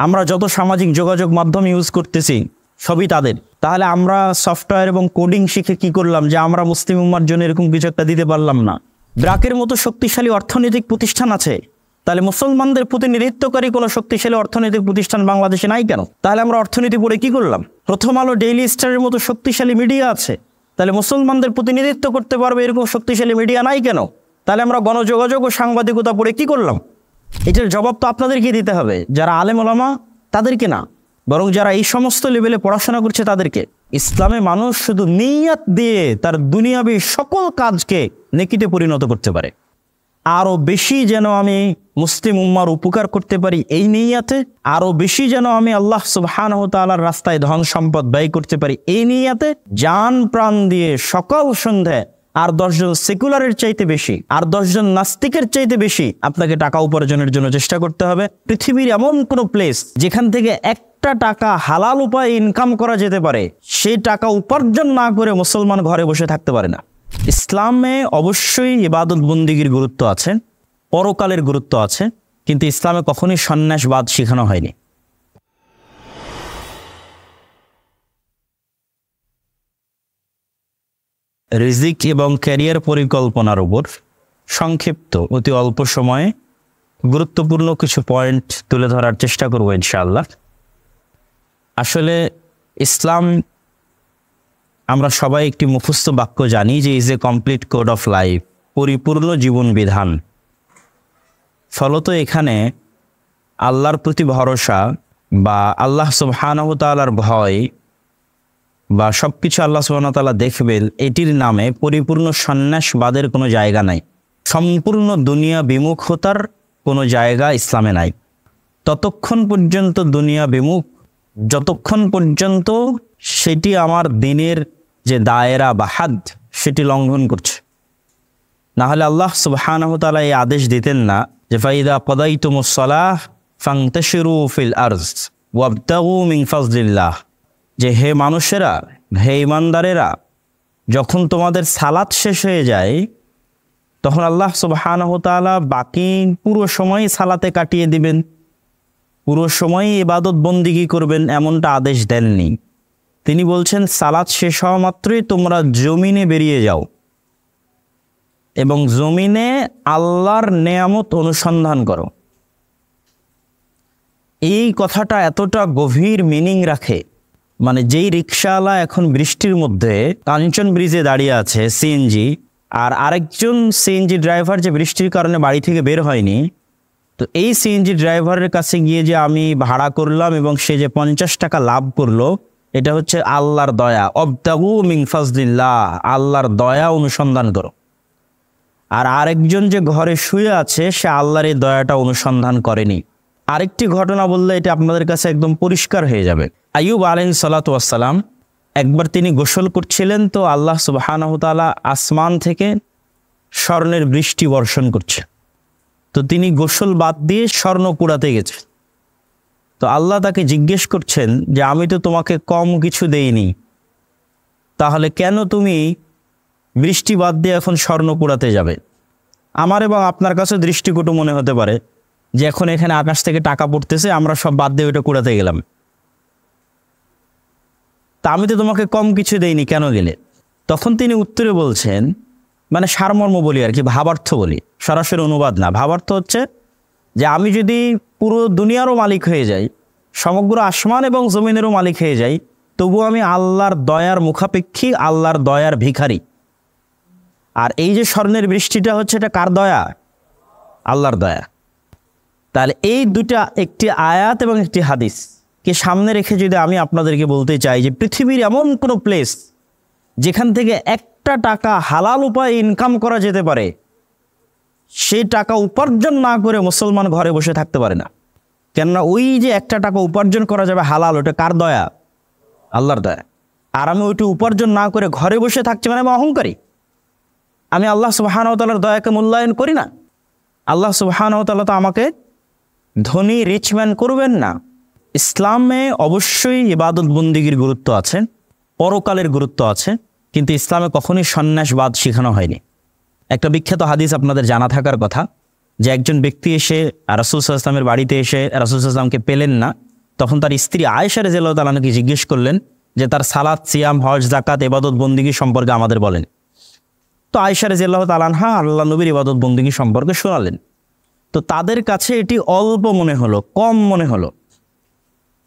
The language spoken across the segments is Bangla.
আমরা যত সামাজিক যোগাযোগ মাধ্যম ইউজ করতেছি সবই তাদের। তাহলে আমরা সফটওয়্যার এবং কোডিং শিখে কি করলাম যে আমরা মুসলিম উম্মার জন্য এরকম কিছু একটা দিতে পারলাম না? ব্র্যাকের মতো শক্তিশালী অর্থনৈতিক প্রতিষ্ঠান আছে, তাহলে মুসলমানদের প্রতিনিধিত্বকারী কোনো শক্তিশালী অর্থনৈতিক প্রতিষ্ঠান বাংলাদেশে নাই কেন? তাহলে আমরা অর্থনীতি পড়ে কি করলাম? প্রথম আলো, ডেইলি স্টারের মতো শক্তিশালী মিডিয়া আছে, তাহলে মুসলমানদের প্রতিনিধিত্ব করতে পারবে এরকম শক্তিশালী মিডিয়া নাই কেন? তাহলে আমরা গণযোগাযোগ ও সাংবাদিকতা পড়ে কি করলাম? এটার জবাব তো আপনাদেরকে দিতে হবে, যারা আলেম ওলামা তাদেরকে না, বরং যারা এই সমস্ত লেভেলে পড়াশোনা করছে তাদেরকে। ইসলামে মানুষ শুধু নিয়াত দিয়ে তার দুনিয়াবী সকল কাজকে নেকিতে পরিণত করতে পারে। আরও বেশি যেন আমি মুসলিম উম্মার উপকার করতে পারি এই নিয়াতে, আরও বেশি যেন আমি আল্লাহ সুবহানাহু ওয়া তাআলার রাস্তায় ধন সম্পদ ব্যয় করতে পারি এই নিয়াতে, জান প্রাণ দিয়ে সকাল সন্ধ্যায় আর 10 জন সেকুলারের চাইতে বেশি, আর 10 জন নাস্তিকের চাইতে বেশি আপনাকে টাকা উপার্জনের জন্য চেষ্টা করতে হবে। পৃথিবীর এমন কোনো প্লেস যেখান থেকে একটা টাকা হালাল উপায়ে ইনকাম করা যেতে পারে, সেই টাকা উপার্জন না করে মুসলমান ঘরে বসে থাকতে পারে না। ইসলামে অবশ্যই ইবাদত বন্দিগির গুরুত্ব আছে, পরকালের গুরুত্ব আছে, কিন্তু ইসলামে কখনোই সন্ন্যাসবাদ শেখানো হয়নি। রিজিক এবং ক্যারিয়ার পরিকল্পনার উপর সংক্ষিপ্ত অতি অল্প সময়ে গুরুত্বপূর্ণ কিছু পয়েন্ট তুলে ধরার চেষ্টা করব ইনশাআল্লাহ। আসলে ইসলাম, আমরা সবাই একটি মুখস্থ বাক্য জানি যে is a complete code of life, পরিপূর্ণ জীবন বিধান। ফলত এখানে আল্লাহর প্রতি ভরসা বা আল্লাহ সুবহানাহু ওয়া তাআলার ভয় বা সব কিছু আল্লাহ সুবহানাহু ওয়া তাআলা দেখবেন, এটির নামে পরিপূর্ণ সন্ন্যাসবাদের কোনো জায়গা নাই। সম্পূর্ণ দুনিয়া বিমুখতার কোনো জায়গা ইসলামে নাই। ততক্ষণ পর্যন্ত দুনিয়া বিমুখ, যতক্ষণ পর্যন্ত সেটি আমার দিনের যে দায়রা বা হাদ সেটি লঙ্ঘন করছে। না হলে আল্লাহ সুবহানাহু ওয়া তাআলা এই আদেশ দিতেন না যে ফাইদা কদাইতুমুস সালাহ ফান্তাশিরু ফিল আরজ ওয়াবতাগু মিন ফাজলিল্লাহ, যে হে মানুষেরা, হে ইমানদারেরা, যখন তোমাদের সালাত শেষ হয়ে যায় তখন আল্লাহ সুবহানাহু ওয়া তাআলা বাকি পুরো সময় সালাতে কাটিয়ে দিবেন, পুরো সময় ইবাদত বন্দিগি করবেন, এমনটা আদেশ দেননি। তিনি বলছেন সালাত শেষ হওয়া মাত্রই তোমরা জমিনে বেরিয়ে যাও এবং জমিনে আল্লাহর নেয়ামত অনুসন্ধান করো। এই কথাটা এতটা গভীর মিনিং রাখে, মানে যেই রিক্সাওয়ালা এখন বৃষ্টির মধ্যে কাঞ্চন ব্রিজে দাঁড়িয়ে আছে সিএনজি, আর আরেকজন সিএনজি ড্রাইভার যে বৃষ্টির কারণে বাড়ি থেকে বের হয়নি, তো এই সিএনজি ড্রাইভারের কাছে গিয়ে যে আমি ভাড়া করলাম এবং সে যে 50 টাকা লাভ করলো, এটা হচ্ছে আল্লাহর দয়া। অবতাগু মিন ফাজলিল্লাহ, আল্লাহর দয়া অনুসন্ধান করো। আর আরেকজন যে ঘরে শুয়ে আছে সে আল্লাহর এই দয়াটা অনুসন্ধান করেনি। আরেকটি ঘটনা বললে এটা আপনাদের কাছে একদম পরিষ্কার হয়ে যাবে। আইয়ুব আলাইহিস সালাতু ওয়াস সালাম, একবার তিনি গোসল করছিলেন, তো আল্লাহ সুবহানাহু ওয়া তাআলা আসমান থেকে স্বর্ণের বৃষ্টি বর্ষণ করছে, তো তিনি গোসল বাদ দিয়ে স্বর্ণ কুড়াতে গেছে। তো আল্লাহ তাকে জিজ্ঞেস করছেন যে আমি তো তোমাকে কম কিছু দেইনি, তাহলে কেন তুমি বৃষ্টি বাদ দিয়ে এখন স্বর্ণ কুড়াতে যাবে? আমার এবং আপনার কাছে দৃষ্টিকটু মনে হতে পারে যে এখন এখানে আকাশ থেকে টাকা পড়তেছে, আমরা সব বাদ দিয়ে ওইটা কুড়াতে গেলাম, তা আমি তো তোমাকে কম কিছু দেইনি, কেন গেলে? তখন তিনি উত্তরে বলছেন, মানে সারমর্ম বলি আর কি, ভাবার্থ বলি, সরাসরি অনুবাদ না। ভাবার্থ হচ্ছে যে আমি যদি পুরো দুনিয়ারও মালিক হয়ে যাই, সমগ্র আসমান এবং জমিনেরও মালিক হয়ে যাই, তবু আমি আল্লাহর দয়ার মুখাপেক্ষী, আল্লাহর দয়ার ভিখারি। আর এই যে স্বর্ণের বৃষ্টিটা হচ্ছে, এটা কার দয়া? আল্লাহর দয়া। তাহলে এই দুটা, একটি আয়াত এবং একটি হাদিস কে সামনে রেখে যদি আমি আপনাদেরকে বলতে চাই যে পৃথিবীর এমন কোনো প্লেস যেখান থেকে একটা টাকা হালাল উপায়ে ইনকাম করা যেতে পারে, সেই টাকা উপার্জন না করে মুসলমান ঘরে বসে থাকতে পারে না। কেননা ওই যে একটা টাকা উপার্জন করা যাবে হালাল, ওটা কার দয়া? আল্লাহর দয়া। আর আমি ওইটি উপার্জন না করে ঘরে বসে থাকছি, মানে আমি অহংকারী, আমি আল্লাহ সুবহানাহু ওয়া তাআলার দয়াকে মূল্যায়ন করি না। আল্লাহ সুবহানাহু ওয়া তাআলা তো আমাকে ধনী রিচম্যান করবেন না। ইসলামে অবশ্যই ইবাদত বন্দিগির গুরুত্ব আছে, পরকালের গুরুত্ব আছে, কিন্তু ইসলামে কখনোই সন্ন্যাসবাদ শেখানো হয়নি। একটা বিখ্যাত হাদিস আপনাদের জানা থাকার কথা যে একজন ব্যক্তি এসে রাসূল সাল্লাল্লাহু আলাইহি ওয়াসাল্লামের বাড়িতে এসে রাসূল সাল্লাল্লাহু আলাইহি ওয়াসাল্লামকে পেলেন না, তখন তার স্ত্রী আয়েশা রাদিয়াল্লাহু তাআলা আনহাকে জিজ্ঞেস করলেন যে তার সালাত, সিয়াম, হজ, যাকাত, ইবাদত বন্দেগী সম্পর্কে আমাদের বলেন। তো আয়েশা রাদিয়াল্লাহু তাআলা আনহা আল্লাহ নবীর ইবাদত বন্দেগী সম্পর্কে শোনালেন। তো তাদের কাছে এটি অল্প মনে হলো, কম মনে হলো।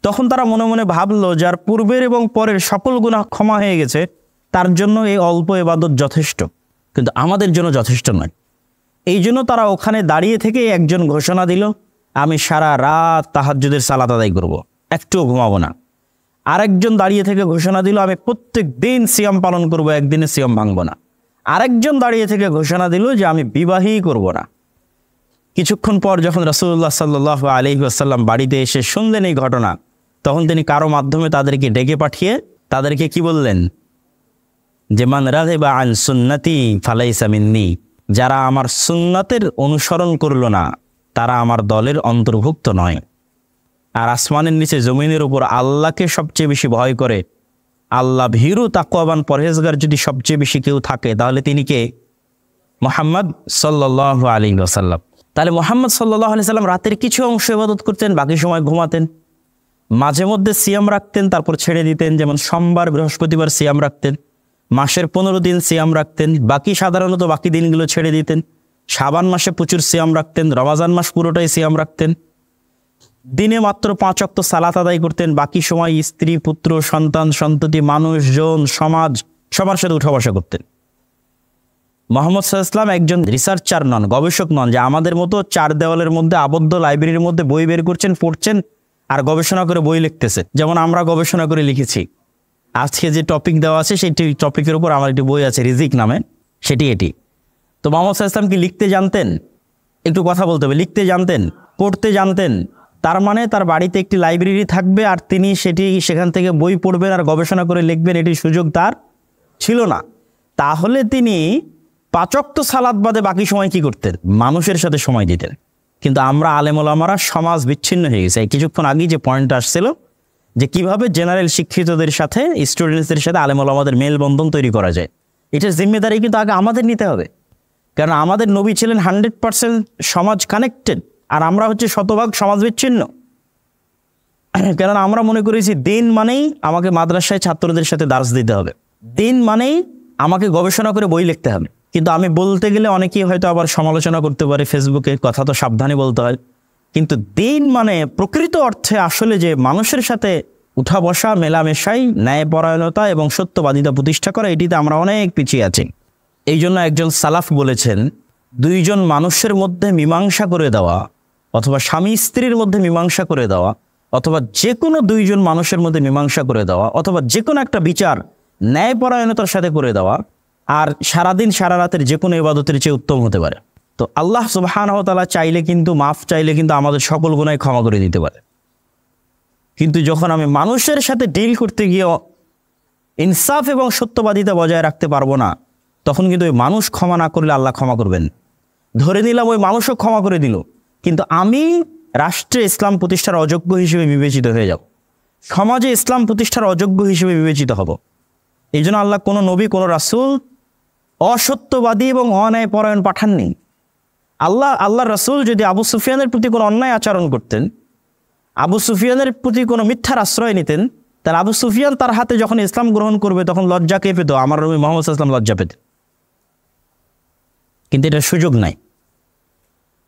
তখন তারা মনে মনে ভাবলো, যার পূর্বের এবং পরের সকল গুনাহ ক্ষমা হয়ে গেছে, তার জন্য এই অল্প ইবাদত যথেষ্ট, কিন্তু আমাদের জন্য যথেষ্ট নয়। এই জন্য তারা ওখানে দাঁড়িয়ে থেকে একজন ঘোষণা দিল, আমি সারা রাত তাহাজ্জুদের সালাত আদায় করব, একটুও ঘুমাবো না। আরেকজন দাঁড়িয়ে থেকে ঘোষণা দিল, আমি প্রত্যেক দিন সিয়াম পালন করব, একদিনে সিয়াম ভাঙবো না। আরেকজন দাঁড়িয়ে থেকে ঘোষণা দিল যে আমি বিবাহই করব না। কিছুক্ষণ পর যখন রাসূলুল্লাহ সাল্লাল্লাহু আলাইহি ওয়াসাল্লাম বাড়িতে এসে শুনলেন এই ঘটনা, তখন তিনি কারো মাধ্যমে তাদেরকে ডেকে পাঠিয়ে তাদেরকে কি বললেন, যে মান রাগিবা আন সুন্নতি ফালাইসা মিন্নি, যারা আমার সুন্নাতের অনুসরণ করলো না তারা আমার দলের অন্তর্ভুক্ত নয়। আর আসমানের নিচে জমিনের উপর আল্লাহকে সবচেয়ে বেশি ভয় করে, আল্লাহ ভীরু তাকওয়াবান পরহেজগার যদি সবচেয়ে বেশি কেউ থাকে, তাহলে তিনি কে? মুহাম্মদ সাল্লাল্লাহু আলাইহি ওয়াসাল্লাম। তাহলে মুহাম্মদ সাল্লাল্লাহু আলাইহি ওয়াসাল্লাম রাতের কিছু অংশ ইবাদত করতেন, বাকি সময় ঘুমাতেন। মাঝে মধ্যে সিয়াম রাখতেন, তারপর ছেড়ে দিতেন, যেমন সোমবার, বৃহস্পতিবার সিয়াম রাখতেন। মাসের 15 দিন সিয়াম রাখতেন, সাধারণত বাকি দিনগুলো ছেড়ে দিতেন। শাবান মাসে প্রচুর সিয়াম রাখতেন, রমাজান মাস পুরোটাই সিয়াম রাখতেন। দিনে মাত্র 5 ওয়াক্ত সালাত আদায় করতেন, বাকি সময় স্ত্রী, পুত্র, সন্তান, সন্ততি, মানুষজন, সমাজ সবার সাথে উঠা বসা করতেন। মুহাম্মদ সাল্লাল্লাহু আলাইহি ওয়াসাল্লাম একজন রিসার্চার নন, গবেষক নন, যে আমাদের মতো 4 দেওয়ালের মধ্যে আবদ্ধ লাইব্রেরির মধ্যে বই বের করছেন, পড়ছেন আর গবেষণা করে বই লিখতেছে। যেমন আমরা গবেষণা করে লিখেছি। আজকে যে টপিক দেওয়া আছে সেই টপিকের উপর আমার একটি বই আছে রিজিক নামে, সেটি এটি। তো মুহাম্মদ সাল্লাল্লাহু আলাইহি ওয়াসাল্লাম কি লিখতে জানতেন? একটু কথা বলতে হবে। লিখতে জানতেন, পড়তে জানতেন। তার মানে তার বাড়িতে একটি লাইব্রেরি থাকবে আর তিনি সেখান থেকে বই পড়বেন আর গবেষণা করে লিখবেন, এটির সুযোগ তার ছিল না। তাহলে তিনি 5 ওয়াক্ত সালাত বাদে বাকি সময় কি করতেন? মানুষের সাথে সময় দিতেন। কিন্তু আমরা আলেম ওলামারা সমাজ বিচ্ছিন্ন হয়ে গেছে। কিছুক্ষণ আগেই যে পয়েন্ট আসছিল, যে কিভাবে জেনারেল শিক্ষিতদের সাথে, স্টুডেন্টসদের সাথে আলেম ওলামাদের মেলবন্ধন তৈরি করা যায়, এটার জিম্মেদারি কিন্তু আগে আমাদের নিতে হবে। কারণ আমাদের নবী ছিলেন 100% সমাজ কানেক্টেড, আর আমরা হচ্ছে শতভাগ সমাজ বিচ্ছিন্ন। কারণ আমরা মনে করেছি দিন মানেই আমাকে মাদ্রাসায় ছাত্রদের সাথে দার্স দিতে হবে, দিন মানেই আমাকে গবেষণা করে বই লিখতে হবে। কিন্তু আমি বলতে গেলে অনেকেই হয়তো আবার সমালোচনা করতে পারে ফেসবুকে, কথা তো সাবধানে বলতে হয়। কিন্তু দিন মানে প্রকৃত অর্থে আসলে যে মানুষের সাথে উঠা বসা, মেলামেশাই, ন্যায়পরায়ণতা এবং সত্যবাদিতা প্রতিষ্ঠা করা, এটিতে আমরা অনেক পিছিয়ে আছি। এই জন্য একজন সালাফ বলেছেন, 2 জন মানুষের মধ্যে মীমাংসা করে দেওয়া, অথবা স্বামী স্ত্রীর মধ্যে মীমাংসা করে দেওয়া, অথবা যে কোনো 2 জন মানুষের মধ্যে মীমাংসা করে দেওয়া, অথবা যে কোনো একটা বিচার ন্যায়পরায়ণতার সাথে করে দেওয়া, আর সারাদিন সারা রাতের যে কোনো ইবাদতের চেয়ে উত্তম হতে পারে। তো আল্লাহ সুবহানাহু ওয়া তাআলা চাইলে কিন্তু, মাফ চাইলে কিন্তু আমাদের সকল গুনাহ ক্ষমা করে দিতে পারে। কিন্তু যখন আমি মানুষের সাথে ডিল করতে গিয়ে ইনসাফ এবং সত্যবাদিতা বজায় রাখতে পারবো না, তখন কিন্তু ওই মানুষ ক্ষমা না করলে আল্লাহ ক্ষমা করবেন। ধরে নিলাম ওই মানুষও ক্ষমা করে দিল, কিন্তু আমি রাষ্ট্রে ইসলাম প্রতিষ্ঠার অযোগ্য হিসেবে বিবেচিত হয়ে যাব, সমাজে ইসলাম প্রতিষ্ঠার অযোগ্য হিসেবে বিবেচিত হব। এই জন্য আল্লাহ কোনো নবী, কোনো রাসূল অসত্যবাদী এবং অন্যায়পরায়ণ পাঠাননি। আল্লাহর রাসূল যদি আবু সুফিয়ানের প্রতি কোনো অন্যায় আচরণ করতেন, আবু সুফিয়ানের প্রতি কোনো মিথ্যার আশ্রয় নিতেন, তাহলে আবু সুফিয়ান তার হাতে যখন ইসলাম গ্রহণ করবে তখন লজ্জা কে পেত? আমার নবী মুহাম্মদ সাল্লাল্লাহু আলাইহি ওয়াসাল্লাম লজ্জা পেতেন। কিন্তু এটার সুযোগ নাই।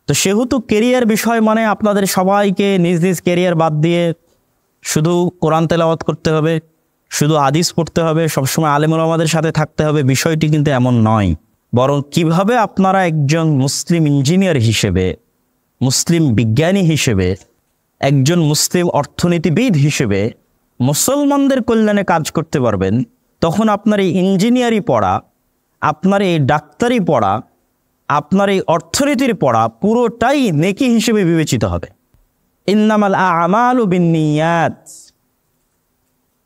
তো সেহেতু কেরিয়ার বিষয় মানে আপনাদের সবাইকে নিজ নিজ কেরিয়ার বাদ দিয়ে শুধু কোরআন তেলাওয়াত করতে হবে, শুধু হাদিস পড়তে হবে, সবসময় আলেম ওলামাদের সাথে থাকতে হবে, বিষয়টি কিন্তু এমন নয়। বরং কিভাবে আপনারা একজন মুসলিম ইঞ্জিনিয়ার হিসেবে, মুসলিম বিজ্ঞানী হিসেবে, একজন মুসলিম অর্থনীতিবিদ হিসেবে মুসলমানদের কল্যাণে কাজ করতে পারবেন, তখন আপনার এই ইঞ্জিনিয়ারি পড়া, আপনার এই ডাক্তারি পড়া, আপনার এই অর্থনীতির পড়া পুরোটাই নেকি হিসেবে বিবেচিত হবে। ইন্নামাল আমালু বিন্নিয়াত,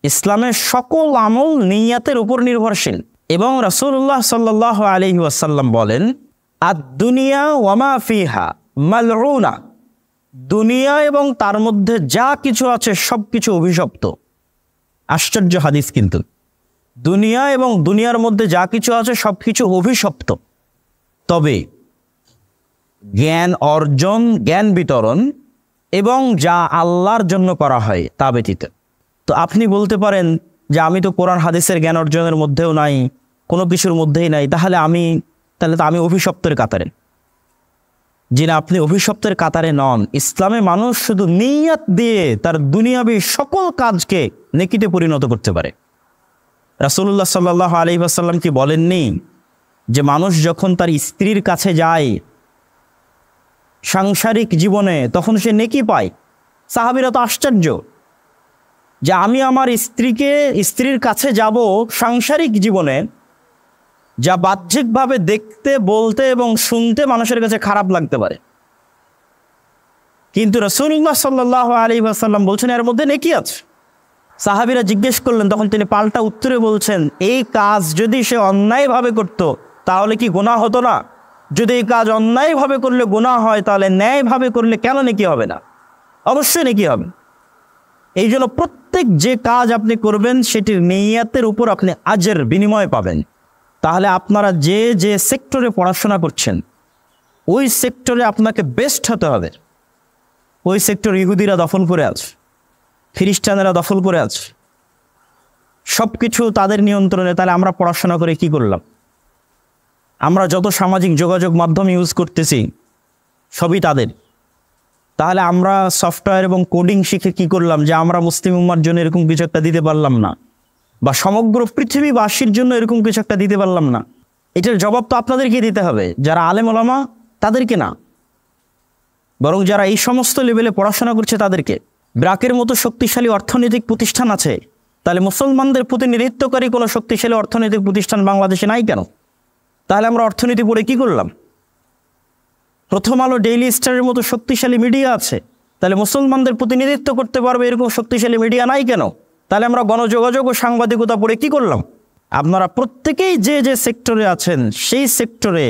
ইসলামের সকল আমল নিয়াতের উপর নির্ভরশীল। এবং রাসূলুল্লাহ সাল্লাল্লাহু আলাইহি ওয়াসাল্লাম বলেন, আদ-দুনিয়া ওয়া মা ফিহা মালউনা, দুনিয়া এবং তার মধ্যে যা কিছু আছে সব কিছু অভিশপ্ত। আশ্চর্য হাদিস কিন্তু, দুনিয়া এবং দুনিয়ার মধ্যে যা কিছু আছে সব কিছু অভিশপ্ত। তবে জ্ঞান অর্জন, জ্ঞান বিতরণ এবং যা আল্লাহর জন্য করা হয় তা ব্যতীত। তো আপনি বলতে পারেন যে আমি তো কোরআন হাদিসের জ্ঞান অর্জনের মধ্যেও নাই, কোনো কিছুর মধ্যেই নাই, তাহলে তো আমি অভিশপ্তের কাতারে। জি না, আপনি অভিশপ্তের কাতারে নন। ইসলামে মানুষ শুধু নিয়ত দিয়ে তার দুনিয়াবী সকল কাজকে নেকিতে পরিণত করতে পারে। রাসূলুল্লাহ সাল্লাল্লাহু আলাইহি ওয়াসাল্লাম কি বলেননি যে মানুষ যখন তার স্ত্রীর কাছে যায় সাংসারিক জীবনে তখন সে নেকি পায়? সাহাবীরা তো আশ্চর্য যে আমি আমার স্ত্রীর কাছে যাব সাংসারিক জীবনে, যা বাহ্যিকভাবে দেখতে, বলতে এবং শুনতে মানুষের কাছে খারাপ লাগতে পারে, কিন্তু রাসূলুল্লাহ সাল্লাল্লাহু আলাইহি ওয়াসাল্লাম বলছেন এর মধ্যে নেকি আছে। সাহাবীরা জিজ্ঞেস করলেন, তখন তিনি পাল্টা উত্তরে বলছেন, এই কাজ যদি সে অন্যায়ভাবে করত তাহলে কি গুনাহ হতো না? যদি এই কাজ অন্যায়ভাবে করলে গুনাহ হয়, তাহলে ন্যায়ভাবে করলে কেন নেকি হবে না? অবশ্যই নেকি হবে। এই জন্য প্রত্যেক যে কাজ আপনি করবেন সেটির নিয়তের উপর আপনি আজের বিনিময় পাবেন। তাহলে আপনারা যে যে সেক্টরে পড়াশোনা করছেন ওই সেক্টরে আপনাকে বেস্ট হতে হবে। ওই সেক্টর ইহুদিরা দখল করে আছে, খ্রিস্টানেরা দখল করে আছে, সব কিছু তাদের নিয়ন্ত্রণে। তাহলে আমরা পড়াশোনা করে কি করলাম? আমরা যত সামাজিক যোগাযোগ মাধ্যম ইউজ করতেছি সবই তাদের। তাহলে আমরা সফটওয়্যার এবং কোডিং শিখে কি করলাম যে আমরা মুসলিম উম্মার জন্য এরকম কিছু একটা দিতে পারলাম না, বা সমগ্র পৃথিবীবাসীর জন্য এরকম কিছু একটা দিতে পারলাম না? এটার জবাব তো আপনাদেরকে দিতে হবে, যারা আলেম ওলামা তাদেরকে না, বরং যারা এই সমস্ত লেভেলে পড়াশোনা করছে তাদেরকে। ব্র্যাকের মতো শক্তিশালী অর্থনৈতিক প্রতিষ্ঠান আছে, তাহলে মুসলমানদের প্রতিনিধিত্বকারী কোনো শক্তিশালী অর্থনৈতিক প্রতিষ্ঠান বাংলাদেশে নাই কেন? তাহলে আমরা অর্থনীতি পড়ে কি করলাম? প্রথম আলো, ডেইলি স্টারের মতো শক্তিশালী মিডিয়া আছে, তাহলে মুসলমানদের প্রতিনিধিত্ব করতে পারবে এরকম শক্তিশালী মিডিয়া নাই কেন? তাহলে আমরা গণযোগাযোগ ও সাংবাদিকতা পড়ে কি করলাম? আপনারা প্রত্যেকেই যে যে সেক্টরে আছেন সেই সেক্টরে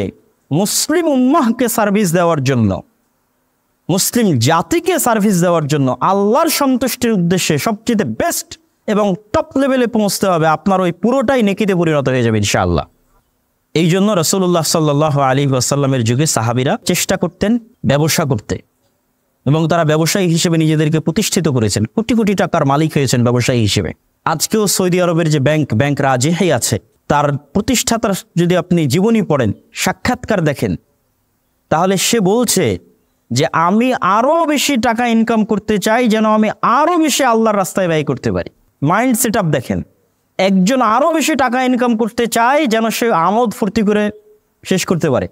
মুসলিম উম্মাহকে সার্ভিস দেওয়ার জন্য, মুসলিম জাতিকে সার্ভিস দেওয়ার জন্য, আল্লাহর সন্তুষ্টির উদ্দেশ্যে সবচেয়ে বেস্ট এবং টপ লেভেলে পৌঁছতে হবে। আপনার ওই পুরোটাই নেকিতে পরিণত হয়ে যাবে ইনশাআল্লাহ। এই জন্য রাসূলুল্লাহ সাল্লাল্লাহু আলাইহি ওয়াসাল্লামের যুগে সাহাবীরা চেষ্টা করতেন ব্যবসা করতে, এবং তারা ব্যবসায়ী হিসেবে নিজেদেরকে প্রতিষ্ঠিত করেছেন, কোটি কোটি টাকার মালিক হয়েছেন ব্যবসায়ী হিসেবে। আজকেও সৌদি আরবের যে ব্যাংক রাজেহাই আছে, তার প্রতিষ্ঠাতার যদি আপনি জীবনী পড়েন, সাক্ষাৎকার দেখেন, তাহলে সে বলছে যে আমি আরও বেশি টাকা ইনকাম করতে চাই, যেন আমি আরও বেশি আল্লাহর রাস্তায় ব্যয় করতে পারি। মাইন্ড সেট আপ দেখেন, একজন আরও বেশি টাকা ইনকাম করতে চায় যেন সে আমোদ ফুর্তি করে শেষ করতে পারে,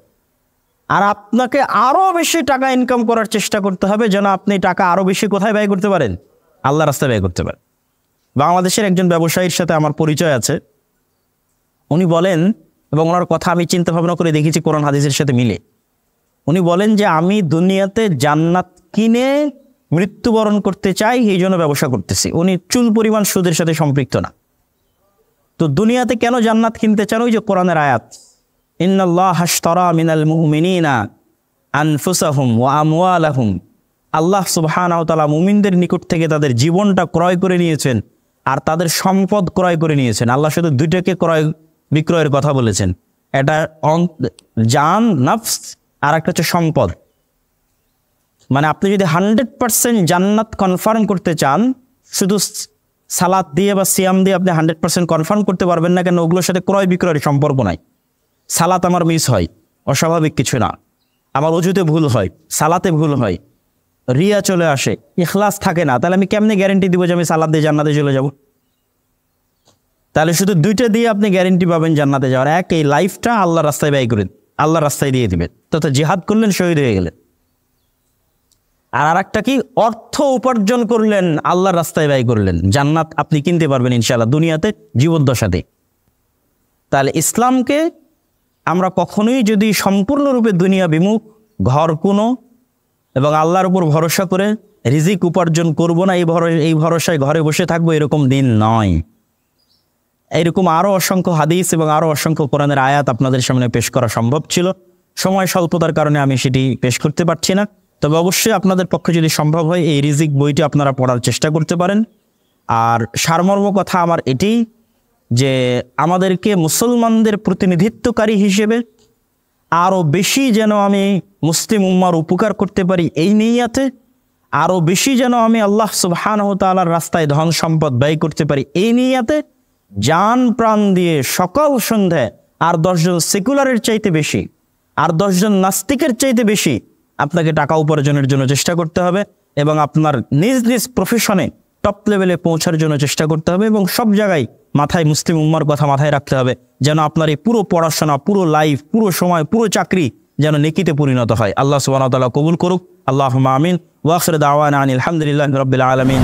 আর আপনাকে আরও বেশি টাকা ইনকাম করার চেষ্টা করতে হবে যেন আপনি টাকা আরও বেশি কোথায় ব্যয় করতে পারেন? আল্লাহর রাস্তায় ব্যয় করতে পারেন। বাংলাদেশের একজন ব্যবসায়ীর সাথে আমার পরিচয় আছে, উনি বলেন, এবং ওনার কথা আমি চিন্তা ভাবনা করে দেখেছি কোরআন হাদিসের সাথে মিলে, উনি বলেন যে আমি দুনিয়াতে জান্নাত কিনে মৃত্যুবরণ করতে চাই, এই জন্য ব্যবসা করতেছি। উনি চুল পরিমাণ সুদের সাথে সম্পৃক্ত না। তো দুনিয়াতে কেন জান্নাত কিনতে চান? ওই যে কোরআনের আয়াত, ইন্নাল্লাহা আশতারা মিনাল মুমিনিনা আনফুসাহুম ওয়া আমওয়ালাহুম, আল্লাহ সুবহানাহু ওয়া তাআলা মুমিনদের নিকট থেকে তাদের জীবনটা ক্রয় করে নিয়েছেন আর তাদের সম্পদ ক্রয় করে নিয়েছেন। আল্লাহ শুধু দুইটাকে ক্রয় বিক্রয়ের কথা বলেছেন, এটা জান নফস আর একটা হচ্ছে সম্পদ। মানে আপনি যদি 100% জান্নাত কনফার্ম করতে চান, শুধু সালাত দিয়ে বা সিয়াম দিয়ে আপনি 100% কনফার্ম করতে পারবেন না, কেন ওগুলোর সাথে ক্রয় বিক্রয়ের সম্পর্ক নাই। সালাত আমার মিস হয়, অস্বাভাবিক কিছু না। আমার ওযুতে ভুল হয়, সালাতে ভুল হয়, রিয়া চলে আসে, ইখলাস থাকে না, তাহলে আমি কেমনে গ্যারেন্টি দিব যে আমি সালাত দিয়ে জান্নাতে চলে যাব? তাহলে শুধু দুইটা দিয়ে আপনি গ্যারেন্টি পাবেন জান্নাতে যাওয়ার। এক, এই লাইফটা আল্লাহর রাস্তায় ব্যয় করে আল্লাহর রাস্তায় দিয়ে দিবেন, তথা জিহাদ করলেন, শহীদ হয়ে গেলেন। আর আরেকটা কি, অর্থ উপার্জন করলেন, আল্লাহর রাস্তায় ব্যয় করলেন, জান্নাত আপনি কিনতে পারবেন ইনশাআল্লাহ দুনিয়াতে জীবদ্দশাতে। তাহলে ইসলামকে আমরা কখনোই যদি সম্পূর্ণরূপে দুনিয়া বিমুখ, ঘর কোনো এবং আল্লাহর উপর ভরসা করে রিজিক উপার্জন করব না, এই ভরসায় ঘরে বসে থাকবো, এরকম দিন নয়। এরকম আরও অসংখ্য হাদিস এবং আরও অসংখ্য কোরআনের আয়াত আপনাদের সামনে পেশ করা সম্ভব ছিল, সময় স্বল্পতার কারণে আমি সেটি পেশ করতে পারছি না। তবে অবশ্যই আপনাদের পক্ষে যদি সম্ভব হয় এই রিজিক বইটি আপনারা পড়ার চেষ্টা করতে পারেন। আর সারমর্ম কথা আমার এটি যে আমাদেরকে মুসলমানদের প্রতিনিধিত্বকারী হিসেবে আরও বেশি যেন আমি মুসলিম উম্মার উপকার করতে পারি, এই নিয়াতে আরও বেশি যেন আমি আল্লাহ সুবহানাহু ওয়া তাআলার রাস্তায় ধন সম্পদ ব্যয় করতে পারি, এই নিয়াতে জান প্রাণ দিয়ে সকাল সন্ধ্যায় আর 10 জন সেকুলারের চাইতে বেশি, আর 10 জন নাস্তিকের চাইতে বেশি আপনাকে টাকা উপার্জনের জন্য চেষ্টা করতে হবে, এবং আপনার নিজ নিজ প্রফেশনে টপ লেভেলে পৌঁছার জন্য চেষ্টা করতে হবে, এবং সব জায়গায় মাথায় মুসলিম উম্মার কথা মাথায় রাখতে হবে, যেন আপনার এই পুরো পড়াশোনা, পুরো লাইফ, পুরো সময়, পুরো চাকরি যেন নেকিতে পরিণত হয়। আল্লাহ সুবহানাহু ওয়া তাআলা কবুল করুক। আল্লাহুম্মা আমিন। ওয়া আখিরু দাওয়ানা আনিল হামদুলিল্লাহি রাব্বিল আলামিন।